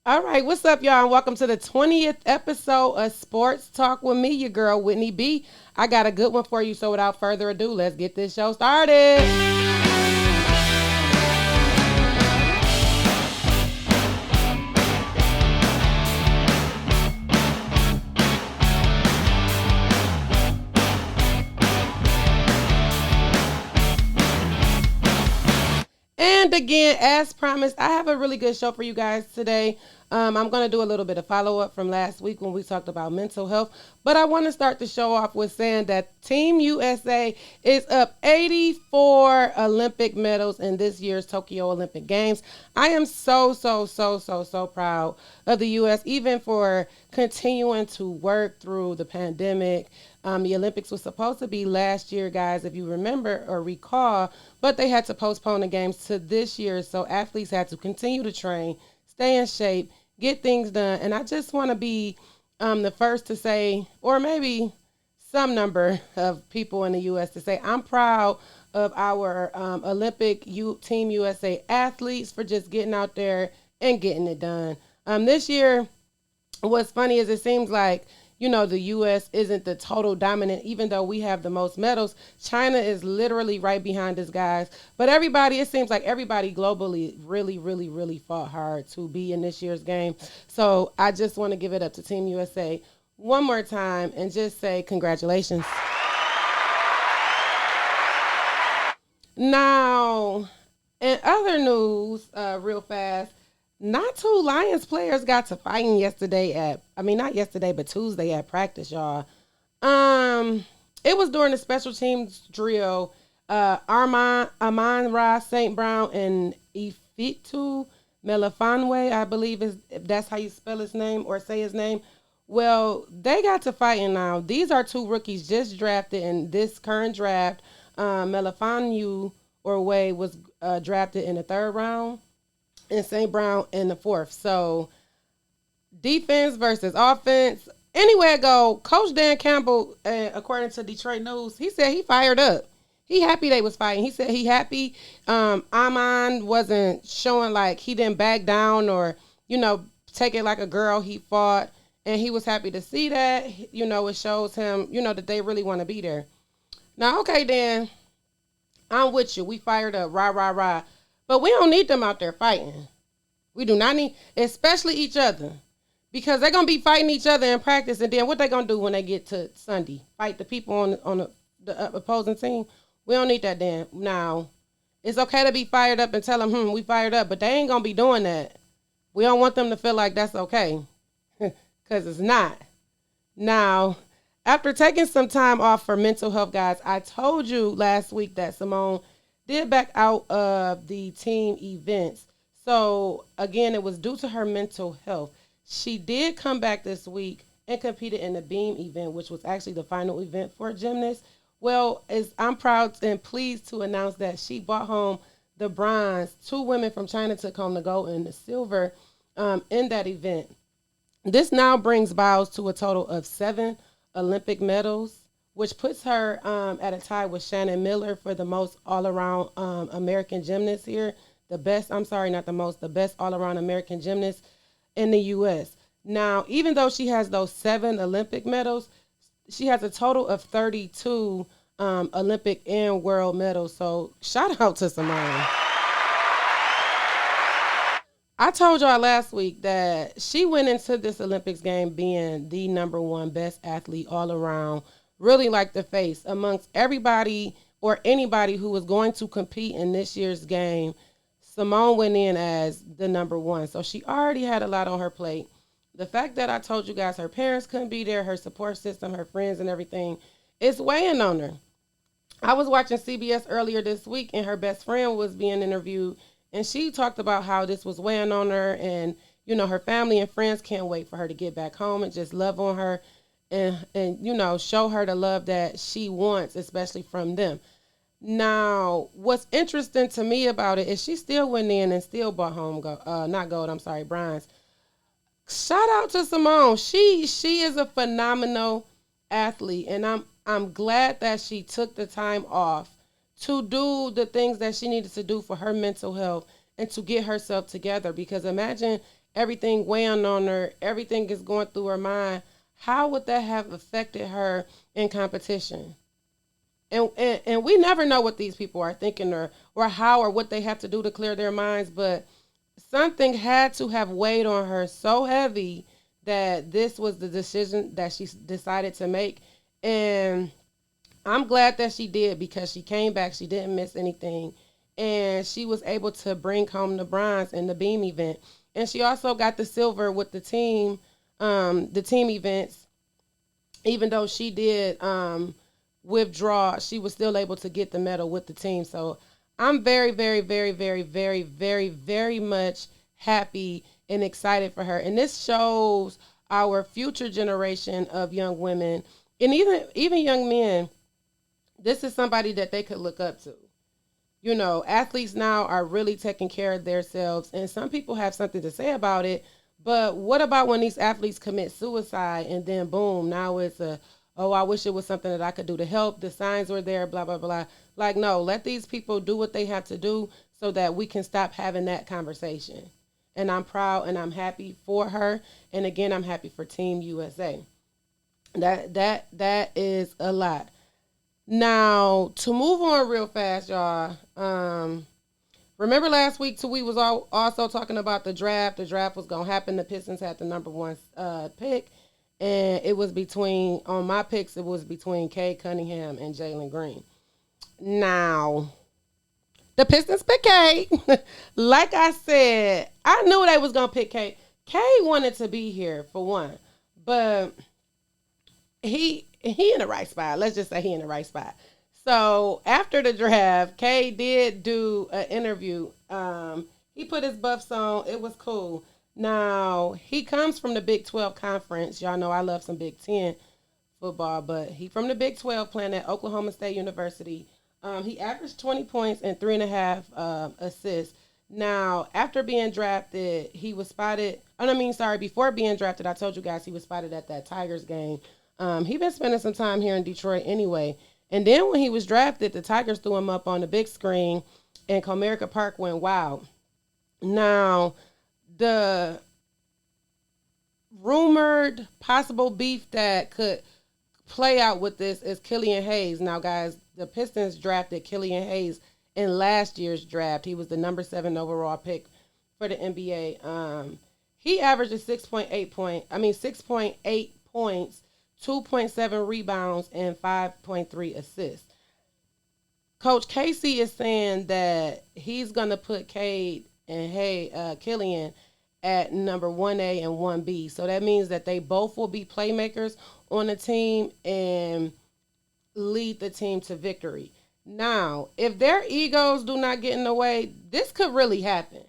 All right, what's up, y'all? And welcome to the 20th episode of Sports Talk with me, your girl, Whitney B. I got a good one for you, so without further ado, let's get this show started. And again, as promised, I have a really good show for you guys today. I'm going to do a little bit of follow up from last week when we talked about mental health. But I want to start the show off with saying that Team USA is up 84 Olympic medals in this year's Tokyo Olympic Games. I am so proud of the U.S., even for continuing to work through the pandemic. The Olympics was supposed to be last year, guys, if you remember or recall, but they had to postpone the games to this year. So athletes had to continue to train, stay in shape, get things done. And I just want to be the first to say, or maybe some number of people in the U.S. to say, I'm proud of our Team USA athletes for just getting out there and getting it done. This year, what's funny is it seems like, the U.S. isn't the total dominant, even though we have the most medals. China is literally right behind us, guys. But it seems like everybody globally really fought hard to be in this year's game. So I just want to give it up to Team USA one more time and just say congratulations. Now, in other news, real fast, not two Lions players got to fighting not yesterday, but Tuesday at practice, y'all. It was during the special teams drill. Amon Ra St. Brown and Ifitu Melifonwe, I believe is if that's how you spell his name or say his name. Well, they got to fighting now. These are two rookies just drafted in this current draft. Melifonwu or Way was drafted in the third round, and St. Brown in the fourth. So defense versus offense. Anywhere I go, Coach Dan Campbell, according to Detroit News, he said he fired up. He happy they was fighting. He said he happy. Amon wasn't showing like he didn't back down or, take it like a girl. He fought, and he was happy to see that. It shows him, that they really want to be there. Now, okay, Dan, I'm with you. We fired up. Rah, rah, rah. But we don't need them out there fighting. We do not need, especially each other. Because they're going to be fighting each other in practice. And then what they going to do when they get to Sunday? Fight the people on the opposing team? We don't need that then. Now, it's okay to be fired up and tell them, we fired up. But they ain't going to be doing that. We don't want them to feel like that's okay. Because it's not. Now, after taking some time off for mental health, guys, I told you last week that Simone did back out of the team events. So, again, it was due to her mental health. She did come back this week and competed in the beam event, which was actually the final event for a gymnast. Well, I'm proud and pleased to announce that she brought home the bronze. Two women from China took home the gold and the silver in that event. This now brings Biles to a total of 7 Olympic medals, which puts her at a tie with Shannon Miller for the most all-around American gymnast here. The best all-around American gymnast in the U.S. Now, even though she has those 7 Olympic medals, she has a total of 32 Olympic and world medals. So shout out to Simone. I told y'all last week that she went into this Olympics game being the number one best athlete all around, really like the face amongst everybody or anybody who was going to compete in this year's game. Simone went in as the number one. So she already had a lot on her plate. The fact that I told you guys her parents couldn't be there, her support system, her friends and everything, it's weighing on her. I was watching CBS earlier this week and her best friend was being interviewed and she talked about how this was weighing on her and, her family and friends can't wait for her to get back home and just love on her and show her the love that she wants, especially from them. Now, what's interesting to me about it is she still went in and still brought home bronze. Shout out to Simone. She is a phenomenal athlete, and I'm glad that she took the time off to do the things that she needed to do for her mental health and to get herself together. Because imagine everything weighing on her, everything is going through her mind. How would that have affected her in competition? And we never know what these people are thinking or how or what they have to do to clear their minds, but something had to have weighed on her so heavy that this was the decision that she decided to make. And I'm glad that she did, because she came back, she didn't miss anything, and she was able to bring home the bronze in the beam event. And she also got the silver with the team events. Even though she did withdraw, she was still able to get the medal with the team. So I'm very, very, very, very, very, very, very much happy and excited for her. And this shows our future generation of young women and even young men. This is somebody that they could look up to. You know, athletes now are really taking care of themselves, and some people have something to say about it. But what about when these athletes commit suicide and then boom, now it's a, oh, I wish it was something that I could do to help. The signs were there, blah, blah, blah. Like, no, let these people do what they have to do so that we can stop having that conversation. And I'm proud and I'm happy for her. And again, I'm happy for Team USA. That is a lot. Now, to move on real fast, y'all. Remember last week too, we was also talking about the draft. The draft was gonna happen. The Pistons had the number one pick, and it was between, on my picks, it was between Cade Cunningham and Jalen Green. Now, the Pistons picked Cade. Like I said, I knew they was gonna pick Cade. Cade wanted to be here for one, but he in the right spot. Let's just say he in the right spot. So after the draft, Kay did do an interview. He put his buffs on. It was cool. Now he comes from the Big 12 conference. Y'all know I love some Big 10 football, but he from the Big 12 playing at Oklahoma State University. He averaged 20 points and 3.5 assists. Now, after being drafted, he was spotted. Oh, I mean, sorry, before being drafted, I told you guys he was spotted at that Tigers game. He been spending some time here in Detroit anyway. And then when he was drafted, the Tigers threw him up on the big screen, and Comerica Park went wild. Now, the rumored possible beef that could play out with this is Killian Hayes. Now, guys, the Pistons drafted Killian Hayes in last year's draft. He was the number 7 overall pick for the NBA. He averages 6.8 points, 2.7 rebounds, and 5.3 assists. Coach Casey is saying that he's going to put Cade and Killian at number 1A and 1B. So that means that they both will be playmakers on the team and lead the team to victory. Now, if their egos do not get in the way, this could really happen.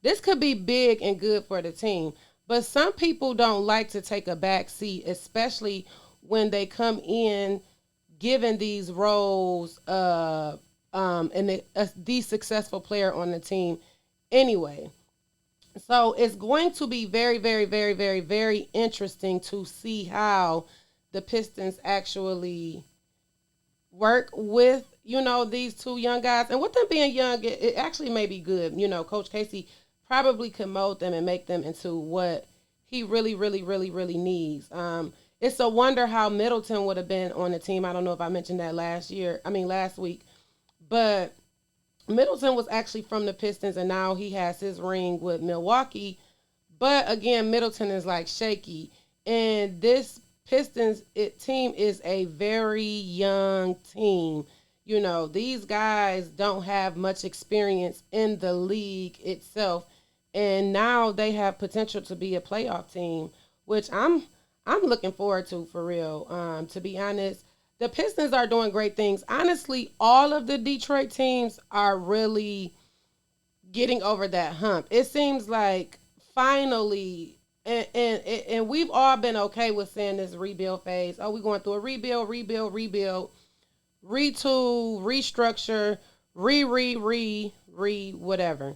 This could be big and good for the team. But some people don't like to take a back seat, especially when they come in given these roles and the successful player on the team anyway. So it's going to be very, very, very, very, very interesting to see how the Pistons actually work with, these two young guys. And with them being young, it actually may be good. Coach Casey probably could mold them and make them into what he really, really, really, really needs. It's a wonder how Middleton would have been on the team. I don't know if I mentioned that last week. But Middleton was actually from the Pistons, and now he has his ring with Milwaukee. But again, Middleton is like shaky. And this Pistons team is a very young team. These guys don't have much experience in the league itself. And now they have potential to be a playoff team, which I'm looking forward to, for real. To be honest, the Pistons are doing great things. Honestly, all of the Detroit teams are really getting over that hump. It seems like finally, and we've all been okay with saying this rebuild phase. Oh, we're going through a rebuild, retool, restructure, whatever.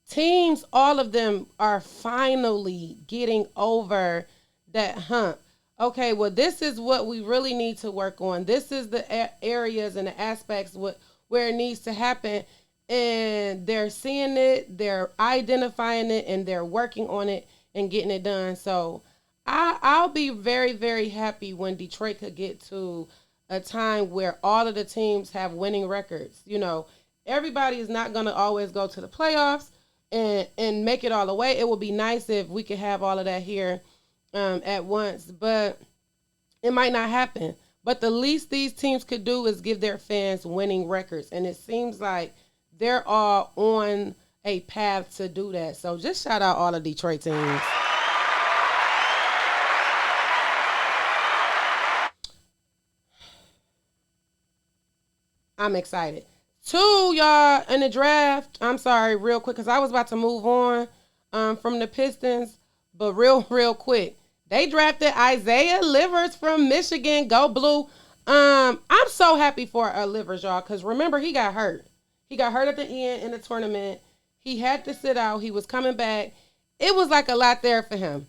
Teams, all of them are finally getting over that hump. Okay, well, this is what we really need to work on. This is the areas and the aspects where it needs to happen. and they're seeing it, they're identifying it, and they're working on it and getting it done. So I'll be very, very happy when Detroit could get to a time where all of the teams have winning records. Everybody is not going to always go to the playoffs and make it all the way. It would be nice if we could have all of that here at once, but it might not happen. But the least these teams could do is give their fans winning records. And it seems like they're all on a path to do that. So just shout out all the Detroit teams. I'm excited. Two, y'all, in the draft. I'm sorry, real quick, because I was about to move on from the Pistons. But real quick. They drafted Isaiah Livers from Michigan. Go Blue. I'm so happy for Livers, y'all, because remember, he got hurt. He got hurt at the end in the tournament. He had to sit out. He was coming back. It was like a lot there for him.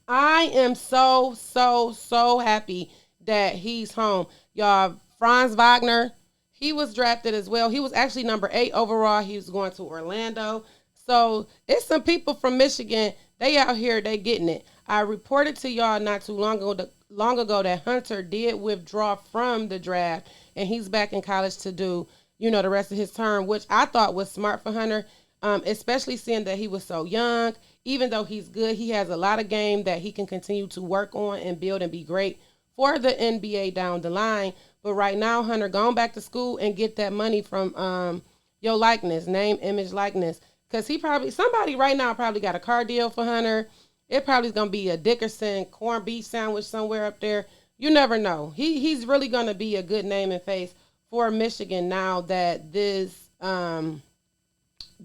I am so happy that he's home. Y'all, Franz Wagner, he was drafted as well. He was actually number 8 overall. He was going to Orlando. So it's some people from Michigan. They out here, they getting it. I reported to y'all not too long ago that Hunter did withdraw from the draft, and he's back in college to do, the rest of his term, which I thought was smart for Hunter, especially seeing that he was so young. Even though he's good, he has a lot of game that he can continue to work on and build and be great for the NBA down the line. But right now, Hunter, going back to school and get that money from your likeness, name, image, likeness. Because somebody right now probably got a car deal for Hunter. It probably is going to be a Dickerson corned beef sandwich somewhere up there. You never know. He's really going to be a good name and face for Michigan now that the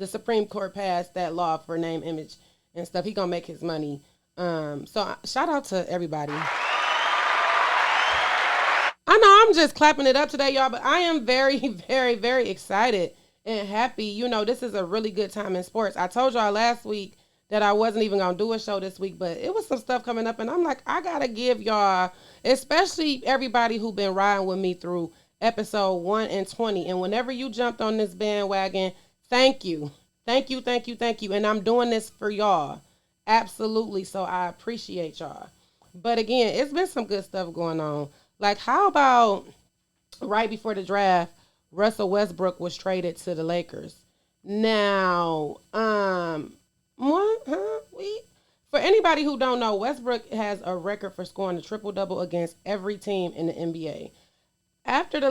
Supreme Court passed that law for name, image, and stuff. He's going to make his money. So shout out to everybody. I know I'm just clapping it up today, y'all, but I am very, very, very excited and happy. This is a really good time in sports. I told y'all last week that I wasn't even going to do a show this week, but it was some stuff coming up, and I'm like, I got to give y'all, especially everybody who been riding with me through episode 1 and 20, and whenever you jumped on this bandwagon, thank you. Thank you, thank you, thank you, and I'm doing this for y'all. Absolutely, so I appreciate y'all. But again, it's been some good stuff going on. Like, how about right before the draft, Russell Westbrook was traded to the Lakers. Now, for anybody who don't know, Westbrook has a record for scoring a triple-double against every team in the NBA. After the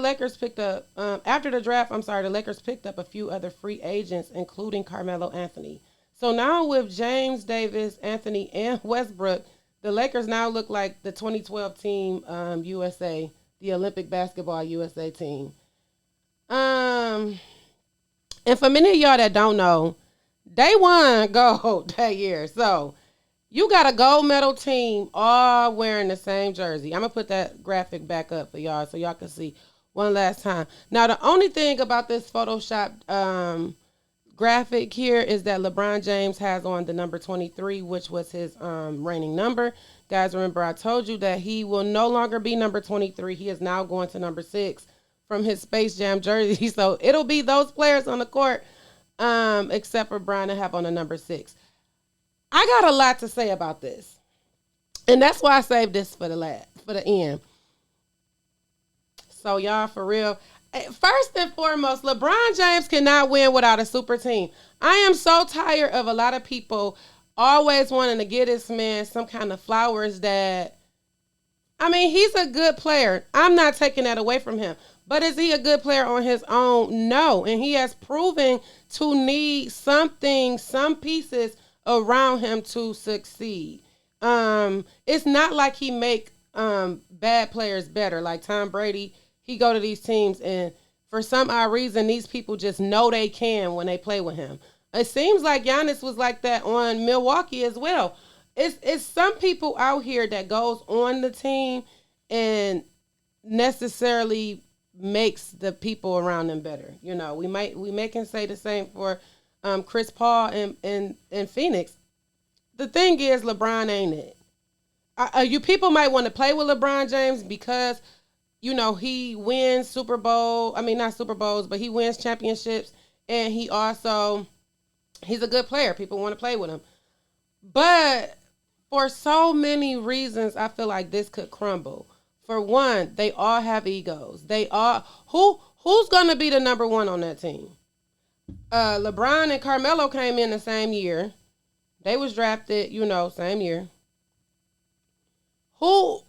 draft, the Lakers picked up a few other free agents, including Carmelo Anthony. So now with James Davis, Anthony, and Westbrook, the Lakers now look like the 2012 team USA, the Olympic basketball USA team. And for many of y'all that don't know, they won gold that year. So you got a gold medal team all wearing the same jersey. I'm going to put that graphic back up for y'all so y'all can see one last time. Now, the only thing about this Photoshop graphic here is that LeBron James has on the number 23, which was his reigning number. Guys, remember I told you that he will no longer be number 23. He is now going to number 6 from his Space Jam jersey. So it'll be those players on the court, except for Brian to have on the number 6. I got a lot to say about this, and that's why I saved this for the end. So y'all, for real, first and foremost, LeBron James cannot win without a super team. I am so tired of a lot of people always wanting to give this man some kind of flowers he's a good player. I'm not taking that away from him. But is he a good player on his own? No. And he has proven to need some pieces around him to succeed. It's not like he make bad players better. Like Tom Brady, he go to these teams and for some odd reason, these people just know they can when they play with him. It seems like Giannis was like that on Milwaukee as well. It's some people out here that goes on the team and necessarily makes the people around them better. We may can say the same for Chris Paul and Phoenix. The thing is, LeBron ain't it. You people might want to play with LeBron James because he wins Super Bowl. I mean, not Super Bowls, but he wins championships and he's a good player. People want to play with him. But for so many reasons, I feel like this could crumble. For one, they all have egos. They all who's gonna be the number one on that team? LeBron and Carmelo came in the same year. They was drafted, same year. Who?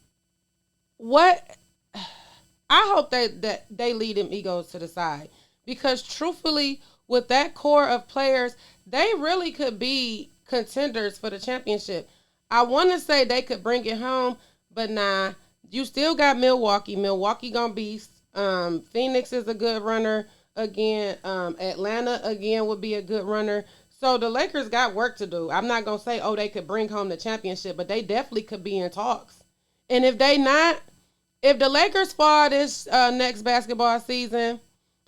What? I hope that they lead them egos to the side, because truthfully, with that core of players, they really could be contenders for the championship. I want to say they could bring it home, but nah. You still got Milwaukee. Milwaukee gonna beast. Phoenix is a good runner again. Atlanta again would be a good runner. So the Lakers got work to do. I'm not gonna say they could bring home the championship, but they definitely could be in talks. And if the Lakers fall this next basketball season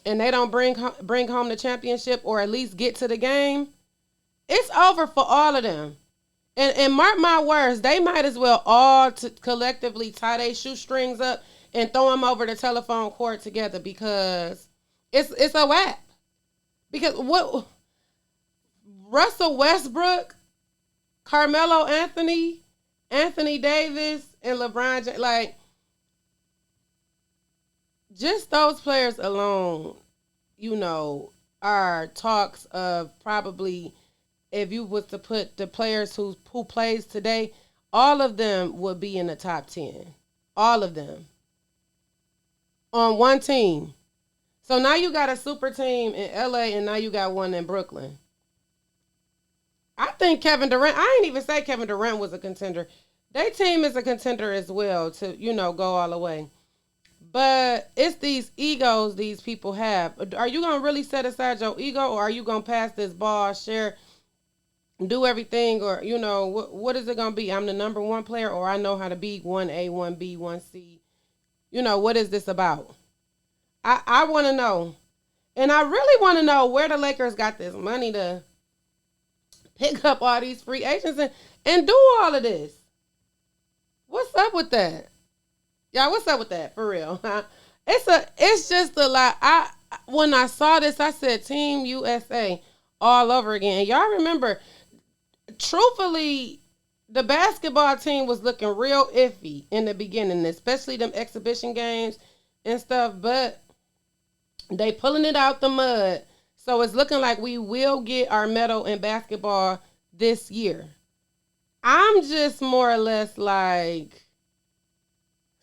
and they don't bring home the championship, or at least get to the game, it's over for all of them. And mark my words, they might as well all collectively tie their shoestrings up and throw them over the telephone cord together, because it's a wrap. Because what Russell Westbrook, Carmelo Anthony, Anthony Davis, and LeBron James, like, just those players alone, are talks of probably, if you was to put the players who plays today, all of them would be in the top 10. All of them. On one team. So now you got a super team in LA, and now you got one in Brooklyn. I think Kevin Durant, I ain't even say Kevin Durant was a contender. Their team is a contender as well to, go all the way. But it's these egos these people have. Are you going to really set aside your ego, or are you going to pass this ball, share, do everything, or, what is it going to be? I'm the number one player, or I know how to be 1A, 1B, 1C. What is this about? I want to know. And I really want to know where the Lakers got this money to pick up all these free agents and do all of this. What's up with that? Y'all, what's up with that? For real. It's just a lot. When I saw this, I said Team USA all over again. And y'all remember, truthfully, the basketball team was looking real iffy in the beginning, especially them exhibition games and stuff, but they pulling it out the mud. So it's looking like we will get our medal in basketball this year. I'm just more or less like,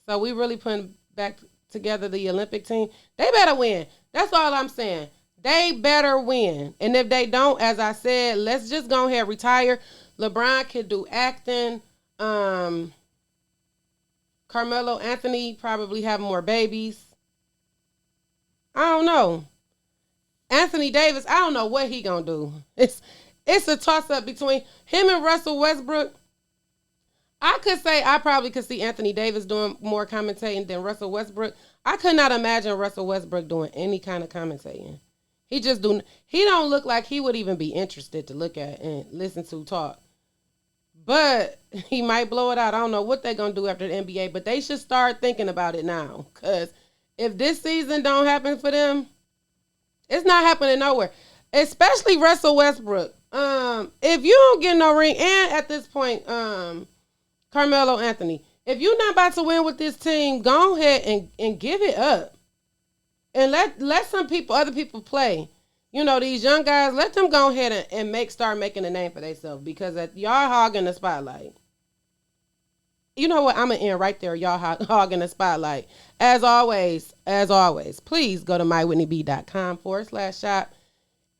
so we really putting back together the Olympic team? They better win. That's all I'm saying. They better win. And if they don't, as I said, let's just go ahead and retire. LeBron could do acting. Carmelo Anthony probably have more babies. I don't know. Anthony Davis, I don't know what he gonna do. It's a toss-up between him and Russell Westbrook. I could say I probably could see Anthony Davis doing more commentating than Russell Westbrook. I could not imagine Russell Westbrook doing any kind of commentating. He don't look like he would even be interested to look at and listen to talk. But he might blow it out. I don't know what they're going to do after the NBA, but they should start thinking about it now. Because if this season don't happen for them, it's not happening nowhere. Especially Russell Westbrook. If you don't get no ring, and at this point, Carmelo Anthony, if you're not about to win with this team, go ahead and give it up. And let some other people play. These young guys, let them go ahead and start making a name for themselves, because y'all hogging the spotlight. You know what? I'm going to end right there. Y'all hogging the spotlight. As always, please go to mywhitneyb.com/shop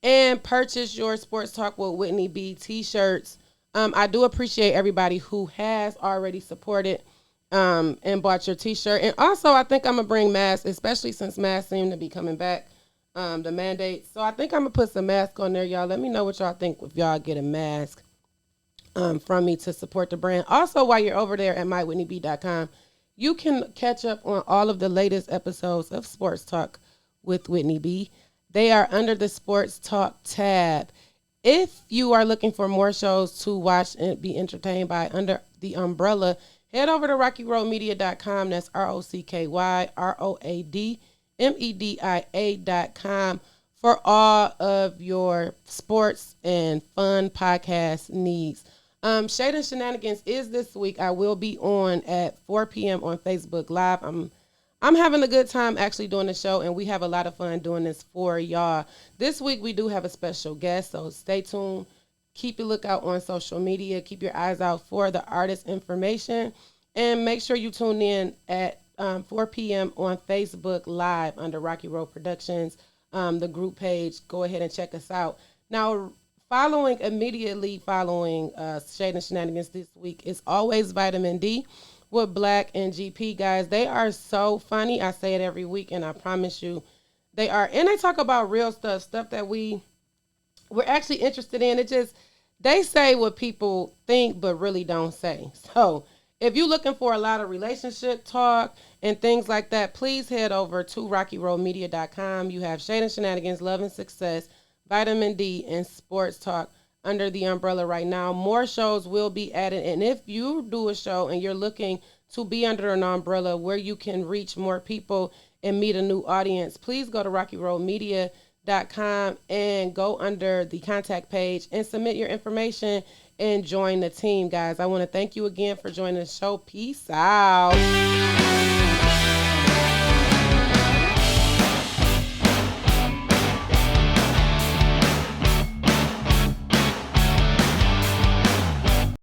and purchase your Sports Talk with Whitney B t-shirts. I do appreciate everybody who has already supported and bought your t-shirt. And also, I think I'm going to bring masks, especially since masks seem to be coming back, the mandates. So I think I'm going to put some masks on there, y'all. Let me know what y'all think if y'all get a mask from me to support the brand. Also, while you're over there at mywhitneyb.com, you can catch up on all of the latest episodes of Sports Talk with Whitney B. They are under the Sports Talk tab. If you are looking for more shows to watch and be entertained by under the umbrella, head over to RockyRoadMedia.com. That's ROCKYROADMedia.com for all of your sports and fun podcast needs. Shade and Shenanigans is this week. I will be on at 4 p.m. on Facebook Live. I'm having a good time actually doing the show, and we have a lot of fun doing this for y'all. This week we do have a special guest, so stay tuned. Keep your lookout on social media. Keep your eyes out for the artist information, and make sure you tune in at 4 p.m. on Facebook Live under Rocky Road Productions, the group page. Go ahead and check us out. Now, immediately following Shade and Shenanigans this week is always Vitamin D with Black and GP, guys. They are so funny. I say it every week, and I promise you they are. And they talk about real stuff that we're actually interested in. It just, they say what people think but really don't say. So if you're looking for a lot of relationship talk and things like that, please head over to RockyRoadMedia.com. You have Shade and Shenanigans, Love and Success, Vitamin D, and Sports Talk under the umbrella right now. More shows will be added. And if you do a show and you're looking to be under an umbrella where you can reach more people and meet a new audience, please go to RockyRoadMedia.com and go under the contact page and submit your information and join the team, guys. I want to thank you again for joining the show. Peace out.